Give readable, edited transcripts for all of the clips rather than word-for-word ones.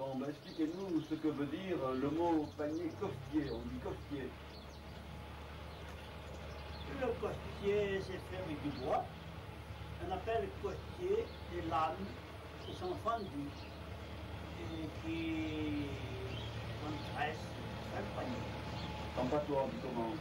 Combe, expliquez-nous ce que veut dire le mot panier coffetier. On dit coffetier. Le coffetier, c'est fait avec du bois. On appelle coffetier des lames qui sont fendues et qui sont très panier. En patois, on dit comment?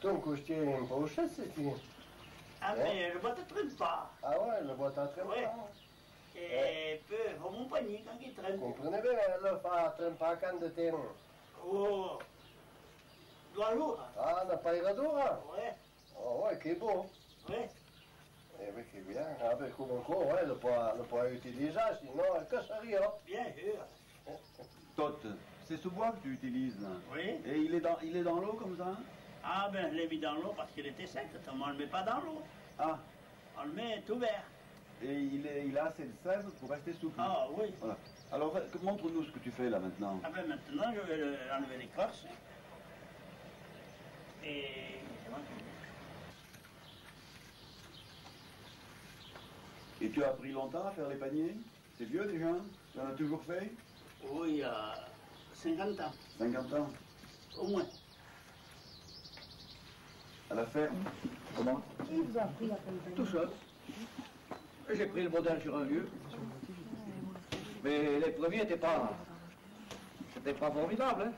Ton costier n'est pas au chasse, c'est-il? Ah, mais le bois ne traîne pas. Ah ouais, le bois t'entraîne Ouais. pas. Et peut faire mon panier quand il traîne. Comprenez bien, le fa traîne pas quand de terrain. Oh, doit jour. Ah, n'a pas iradora. Ouais, Oh ouais, qui beau. ouais. Eh oui, qui bien. Ah ben, comme encore, ouais, le poids utilisé, sinon, elle casse rien. Bien sûr. Tote, c'est ce bois que tu utilises là. Oui. Et il est dans l'eau comme ça? Ah ben, je l'ai mis dans l'eau parce qu'il était sec. On ne le met pas dans l'eau. Ah, On le met tout vert. et il a assez de sève pour rester souple. Ah oui. Voilà. Alors, montre-nous ce que tu fais là maintenant. Ah ben maintenant, je vais enlever l'écorce. Et Et tu as appris longtemps à faire les paniers? C'est vieux déjà? Tu en as toujours fait? oui, il y a 50 ans, 50 ans? au moins. À la ferme? Comment? Qui vous a appris à faire le panier? Tout seul. J'ai pris le modèle sur un lieu. Mais les premiers n'étaient pas... C'était pas formidable, hein.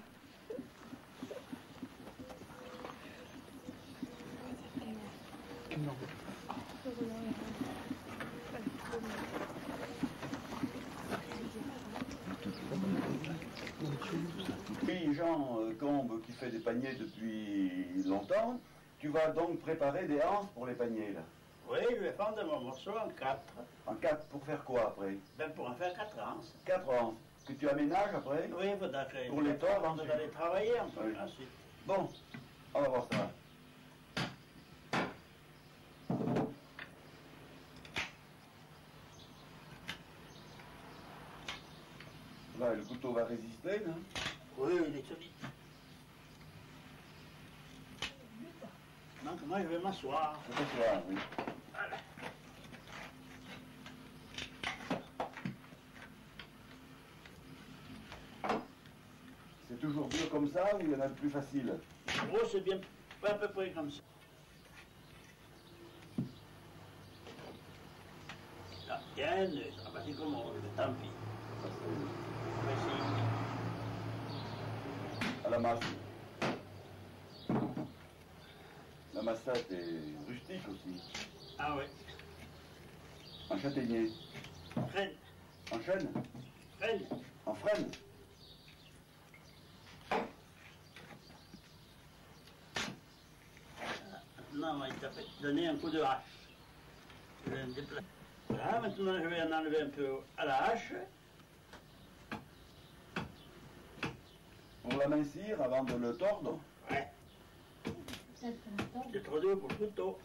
Oui, Jean Combe qui fait des paniers depuis longtemps, tu vas donc préparer des anses pour les paniers là. Oui, je vais fendre mon morceau en 4. En 4, pour faire quoi après? Ben pour en faire 4 ans. 4 anses, que tu aménages après? Oui, il faudra que Pour les tordre avant ensuite. d'aller travailler un peu Oui. ensuite. Bon, on va voir ça. Là, le couteau va résister, non? Oui, il est solide. Donc moi je vais m'asseoir. C'est ce soir, oui. Voilà. C'est toujours dur comme ça ou il y en a de plus facile? Oh, c'est bien, à peu près comme ça. La tienne, ça va passer comme on veut, tant pis. On va essayer. À la masse. La massette est rustique aussi. Ah oui. En châtaignier. Freine, En chêne. freine. En frêne. Maintenant, on va donner un coup de hache. Je vais me déplacer. Voilà, maintenant je vais en enlever un peu à la hache. Pour l'amincir avant de le tordre. Ouais, Peut-être qu'on attend. c'est trop dur pour le couteau.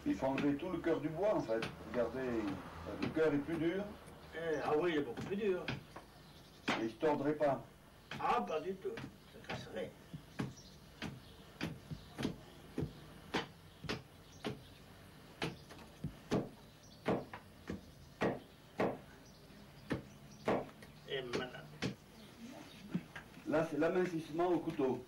Il faut enlever tout le cœur du bois en fait. Regardez, le cœur est plus dur Ah oui, il est beaucoup plus dur. et il ne se tordrait pas. Ah, pas du tout. Ça casserait. Et maintenant. Là, c'est l'amincissement au couteau.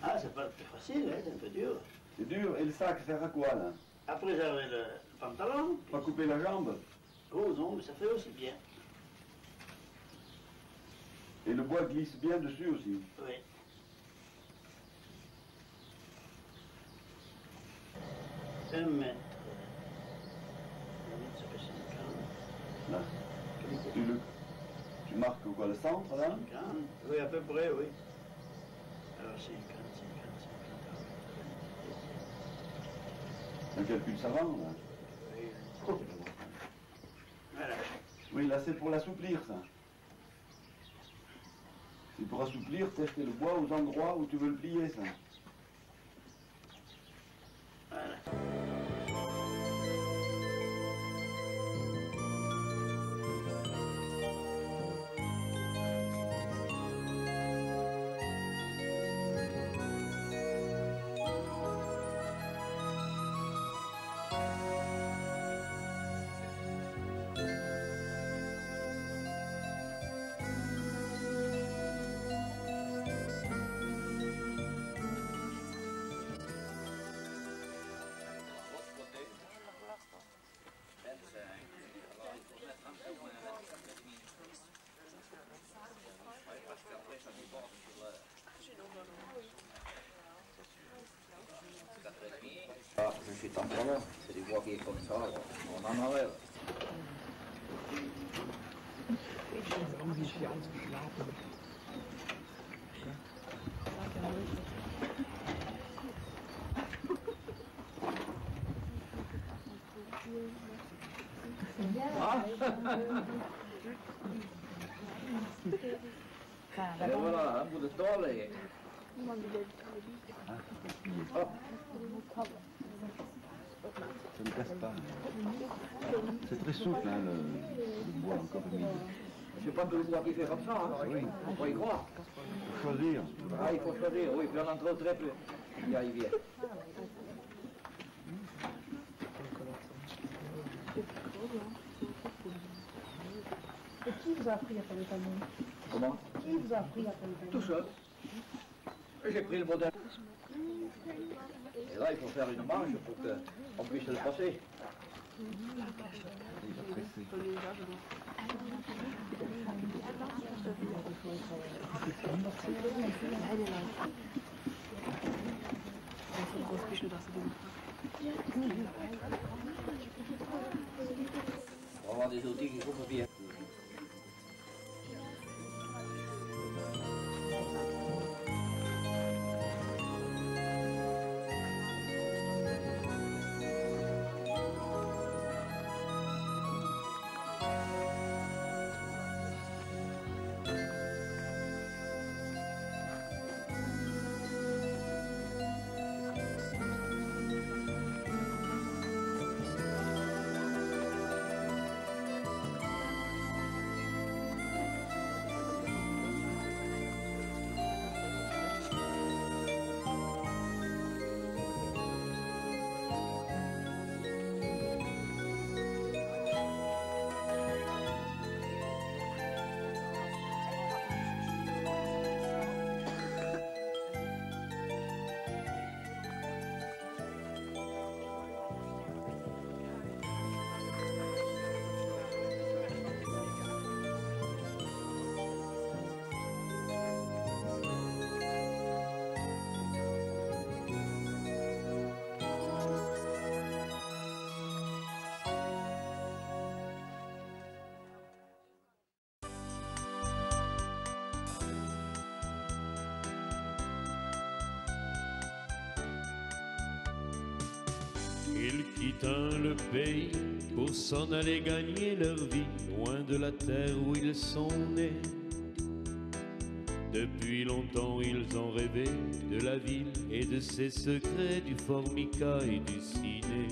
Ah, c'est pas plus facile, hein, c'est un peu dur. C'est dur. Et le sac sert à quoi là? Après, j'avais le pantalon. Pas couper la jambe. Oh non, mais ça fait aussi bien. Et le bois glisse bien dessus aussi. Oui. Un mètre. Un mètre, ça fait 50. Là. Tu marques quoi, le centre là? 50. Oui, à peu près, oui. Alors 50, 50, 50. Un calcul savant là. Oui. Voilà. Oui, là c'est pour l'assouplir ça. C'est pour assouplir, tester le bois aux endroits où tu veux le plier ça. Voilà. suis en colère. C'est des voix qui est comme ça, on en enlève. Ah. Et voilà, un bout de tôle et... Hop. Ça ne casse pas. C'est très souple, hein, le bois encore humide. C'est pas tout le bois qui fait comme ça, hein. Oui. On peut y croire. Il faut choisir. Ah, il faut choisir, oui, puis on en trouve très peu. Il vient. Et qui vous a appris à faire les paniers? Comment? Qui vous a appris à faire les paniers? Tout seul. J'ai pris le modèle. Et là, il faut faire une manche pour qu'on puisse le passer. Il va presser. On va avoir des outils qui coupent bien. Ils quittent le pays pour s'en aller gagner leur vie, loin de la terre où ils sont nés. Depuis longtemps ils ont rêvé de la ville et de ses secrets, du formica et du ciné.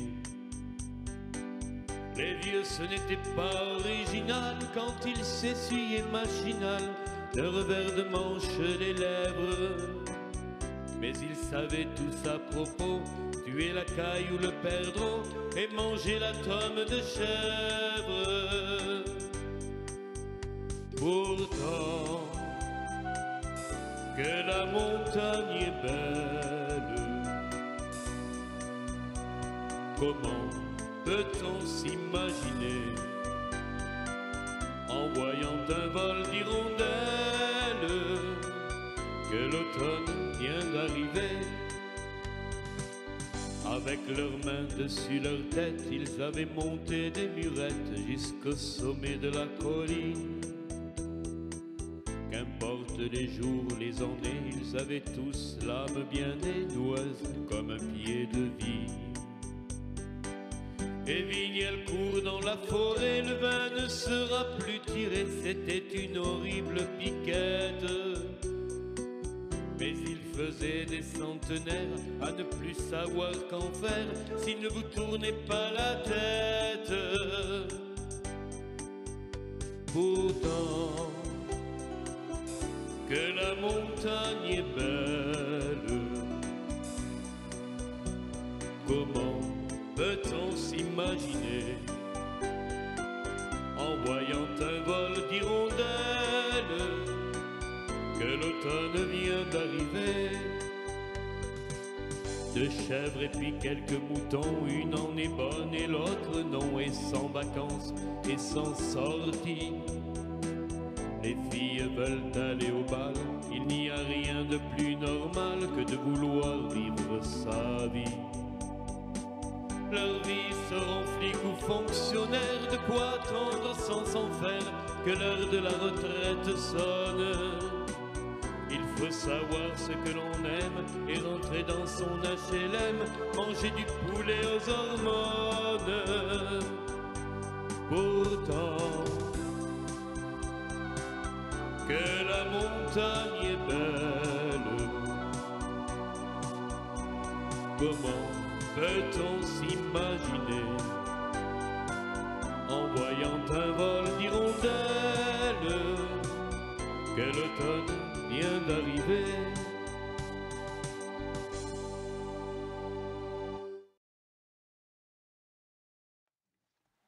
Les vieux, ce n'était pas original quand ils s'essuyaient machinal le revers de manche des lèvres. Mais ils savaient tous à propos, tuer la caille ou le perdreau et manger la tome de chèvre. Pourtant, que la montagne est belle, comment peut-on s'imaginer en voyant un vol d'hirondelles que l'automne vient d'arriver? Avec leurs mains dessus leur tête, ils avaient monté des murettes jusqu'au sommet de la colline. Qu'importe les jours, les années, ils avaient tous l'âme bien dénoueuse comme un pied de vigne. Et Vignel court dans la forêt, le vin ne sera plus tiré, c'était une horrible piquette. Mais il faisait des centenaires à ne plus savoir qu'en faire s'il ne vous tournait pas la tête. Pourtant, que la montagne est belle, comment peut-on s'imaginer en voyant un vol d'hirondelles que l'automne vient d'arriver? Deux chèvres et puis quelques moutons, une en est bonne et l'autre non, et sans vacances et sans sortie. Les filles veulent aller au bal, il n'y a rien de plus normal que de vouloir vivre sa vie. Leur vie seront flics ou fonctionnaires, de quoi attendre sans s'en faire que l'heure de la retraite sonne. Il faut savoir ce que l'on aime et rentrer dans son HLM, manger du poulet aux hormones. Pourtant, que la montagne est belle, comment peut-on s'imaginer en voyant un vol d'hirondelles que l'automne vient d'arriver?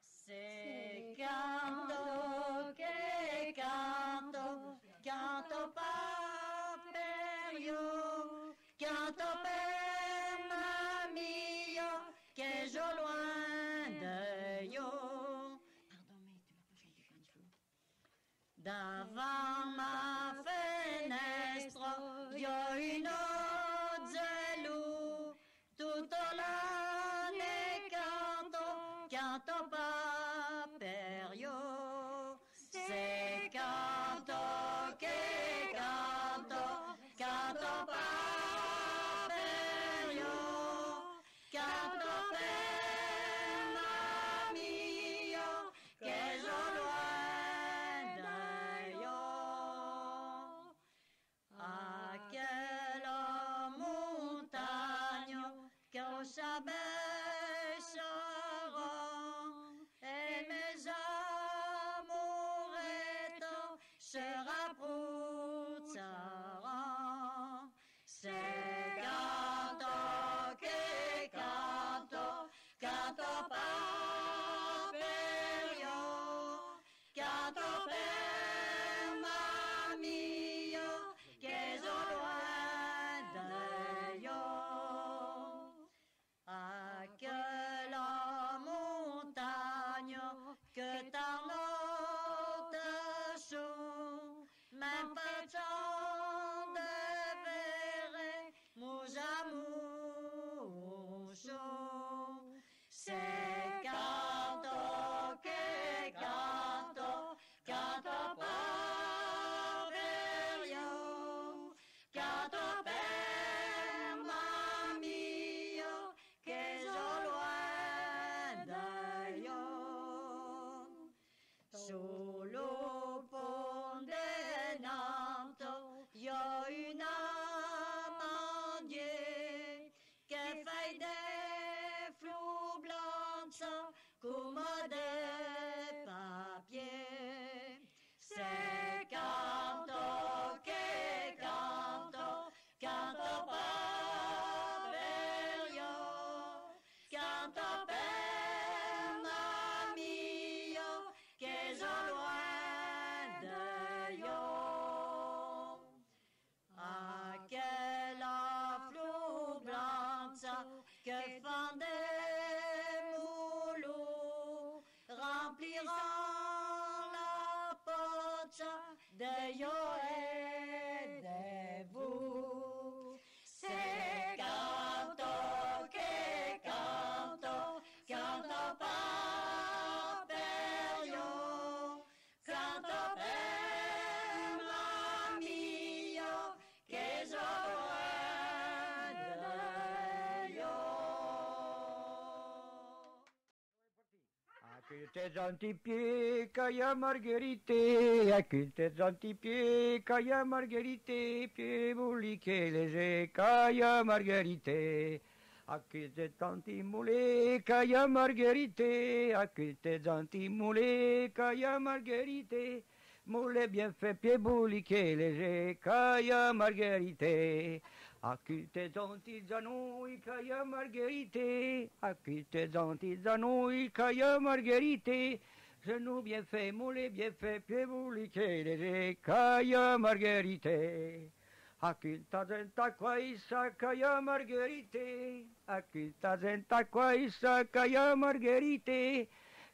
Se canto che canto, canto per io, canto per mamma che je loin de io. Pardon, mais tu vas pas chanter comme ça. Devant ma fenêtre, y a une loup, toute l'année canto pas per io. C'est canto che canto, canto pas per io, canto per mamma che je loin de io. À quelle montagne qu'au sabbat et mes amourettes se rapprocheront. C'est canto che canto, canto pas per io, canto per mamma che sono loin de io. À quelle montagne que ta note chaud, même pas tant de verre, mon amour chaud. C'est canto che canto, canto pas per io, canto per mamma che sono loin de io. Solo ponte Nantes, y a une amandier che fait des flous blancs comme des papiers. C'est canto che canto, canto pas per io, canto per mamma che sono loin de io. À quelle flou blanche que font des moulots rempliront la poche de yo et de vous. C'est canto che canto, canto pas per io, canto per mamma che sono loin de io. Acculte zantipié, caia margherite, acculte zantipié, caia margherite, pied bouliqué léger, caia margherite. Acculte zantimoulet, caia margherite, acculte zantimoulet, caia margherite. Moulet bien fait, pied bouliqué léger, caia margherite. Acculte zantizzanui, caia margherite, acculte zantizzanui, caia margherite. Genou bien fait, moulet bien fait, pied bouliqué léger, caia margherite. Acculta zenta quaisa, caia margherite, acculta zenta quaisa, caia margherite.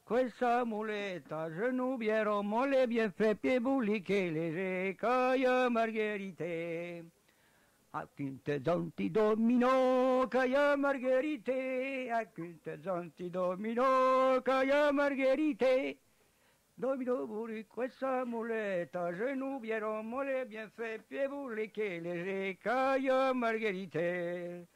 Questa muleta, genou bien rond, moulet bien fait, pied bouliqué léger, caia margherite. a quinte zanti domino, caia margherite, a quinte zanti domino, caia margherite. Domino bourri, questa muletta, genou bien rond, mollet bien fait, pied bourri, che léger, caia margherite.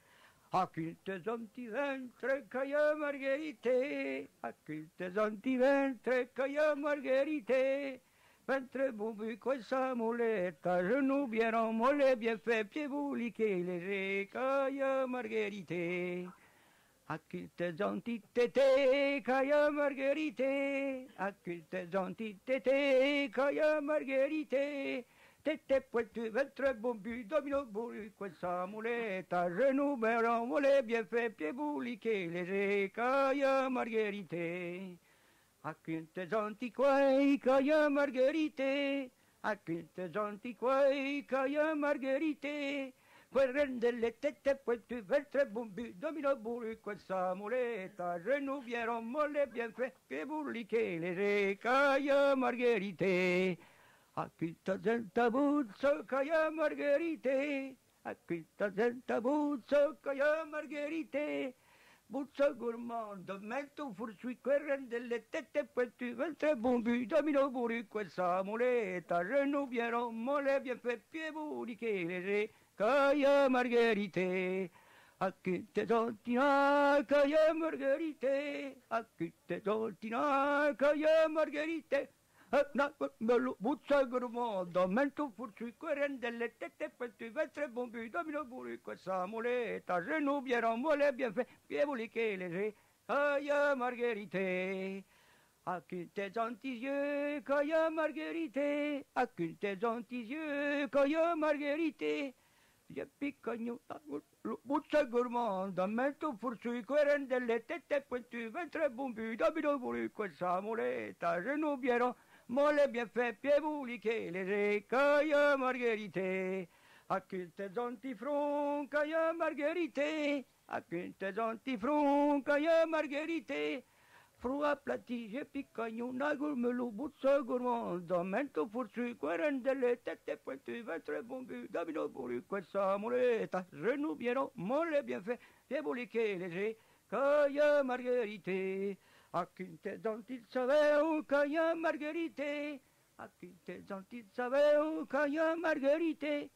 A quinte zanti ventre, caia margherite, a quinte zanti ventre, caia margherite. Ventre bourri, questa muletta, genou bien rond, mollet bien fait, pied bourri, che léger, caia margherite. A quinte zanti tete, caia margherite, a quinte zanti tete, caia margherite. Tete pointu, ventre bombu, domino bourri, questa muletta, genou béron, mollet bien fait, pied bourri, che léger, caia margherite. A quinte zanti quai, caia margherite, a quinte zanti quai, caia margherite. Quel delle tette pointu, ventre bombu, domino bourri, questa muletta, genou bien rond, mollet bien fait, pied bourri, che léger, caia margherite. A quinta gente buzzo, caia margherite, a quinta gente buzzo, caia margherite. Buzzo gourmand, mento fursui, quel delle tette pointu, ventre bombu, domino bourri, questa muletta, genou bien rond, mollet bien fait, pied bourri, che léger, caia margherite. A quinte zantina, caia margherite, a quinte zantina, caia margherite. Bello, buzza gourmand, mento fursui, queren delle tette pointu, ventre bombu, domino bourri, questa muletta, genou bien rond, mollet bien fait, pied bourri, che léger, caia margherite. A quinte zanti yeux, caia margherite, a quinte zanti yeux, caia margherite. Je picagno, buzza gourmand, mento fursui, queren delle tette pointu, ventre bombu, domino bourri, questa muletta, genou bien rond, mollet bien fait, pied bourri, che léger, caia margherite. A quinte zanti front, caia margherite, a quinte zanti front, caia margherite. Front aplati, je picagno, nagurmelo, buzza gourmand, mento fursui, queren delle tette pointu, ventre bombu, domino bourri, questa muletta, genou bien rond, mollet bien fait, pied bourri, che léger, caia margherite. A quinte zanti saveu, caia margherite, a quinte zanti saveu, caia margherite.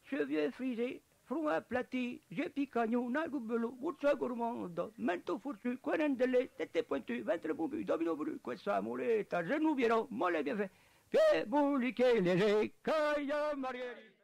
Cheveux frisés, front aplati, je picagno, nagubelo, buzza gourmand, mento fursu, queren delle tette pointu, ventre bombu, domino bourri, questa muletta, genou bien rond, mollet bien fait, pied bourri, che léger, caia margherite.